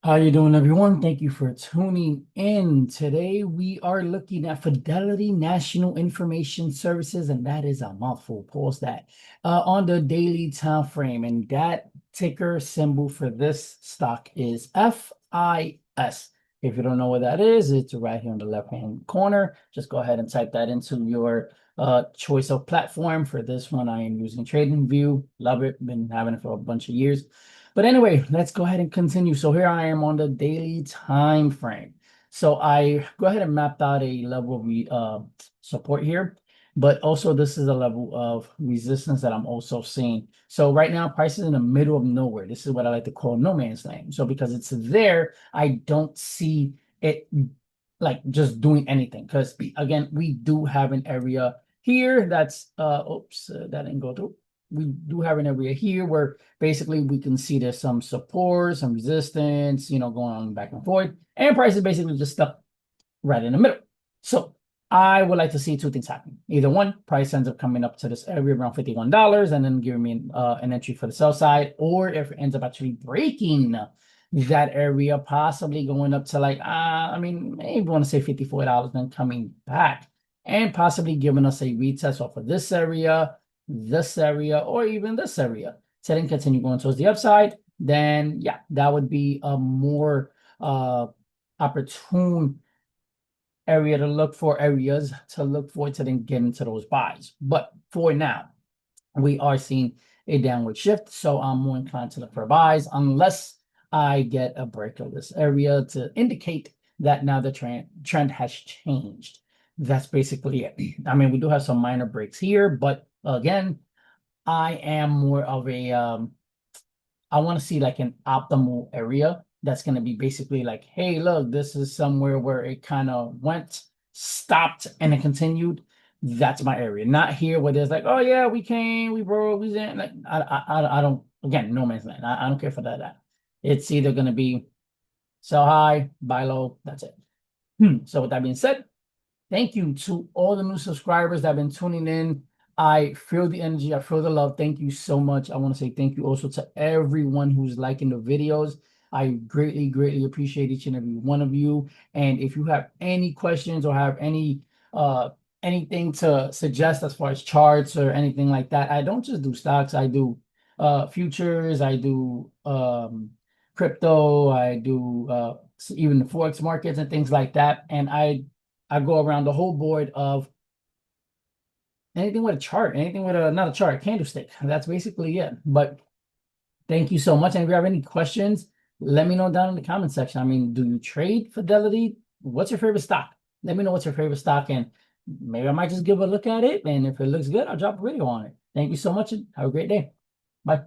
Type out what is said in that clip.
How you doing, everyone? Thank you for tuning in. Today we are looking at Fidelity National Information Services, and that is a mouthful. Pause that. On the daily time frame, and that ticker symbol for this stock is FIS. If you don't know what that is, it's right here on the left-hand corner. Just go ahead and type that into your choice of platform. For this one, I am using TradingView. Love it. Been having it for a bunch of years. But anyway, let's go ahead and continue. So here I am on the daily time frame. So I go ahead and mapped out a level of support here, but also this is a level of resistance that I'm also seeing. So right now, price is in the middle of nowhere. This is what I like to call no man's land. So because it's there, I don't see it like just doing anything. Because again, we do have an area here that's that didn't go through. We do have an area here where basically we can see there's some support, some resistance, going on back and forth. And price is basically just stuck right in the middle. So I would like to see two things happen. Either one, price ends up coming up to this area around $51 and then giving me an entry for the sell side, or if it ends up actually breaking that area, possibly going up to like, maybe want to say $54, then coming back and possibly giving us a retest off of this area, or even this area, to then continue going towards the upside, then yeah, that would be a more opportune areas to look for to then get into those buys. But for now, we are seeing a downward shift, so I'm more inclined to look for buys unless I get a break of this area to indicate that now the trend has changed. That's basically it. I mean, we do have some minor breaks here, but again, I am more of a I want to see like an optimal area that's going to be basically like, hey, look, this is somewhere where it kind of went, stopped, and it continued. That's my area. Not here where there's like, oh yeah, we came, we broke, we didn't. Like, I don't. Again, no man's land. I don't care for that. It's either going to be sell high, buy low. That's it. So with that being said, thank you to all the new subscribers that have been tuning in. I feel the energy. I feel the love. Thank you so much. I want to say thank you also to everyone who's liking the videos. I greatly, greatly appreciate each and every one of you. And if you have any questions or have anything to suggest as far as charts or anything like that, I don't just do stocks. I do futures. I do crypto. I do even the forex markets and things like that. And I go around the whole board of anything with a chart, anything with not a chart, a candlestick. That's basically it. But thank you so much. And if you have any questions, let me know down in the comment section. I mean, do you trade Fidelity? What's your favorite stock? Let me know what's your favorite stock, and maybe I might just give a look at it. And if it looks good, I'll drop a video on it. Thank you so much, and have a great day. Bye.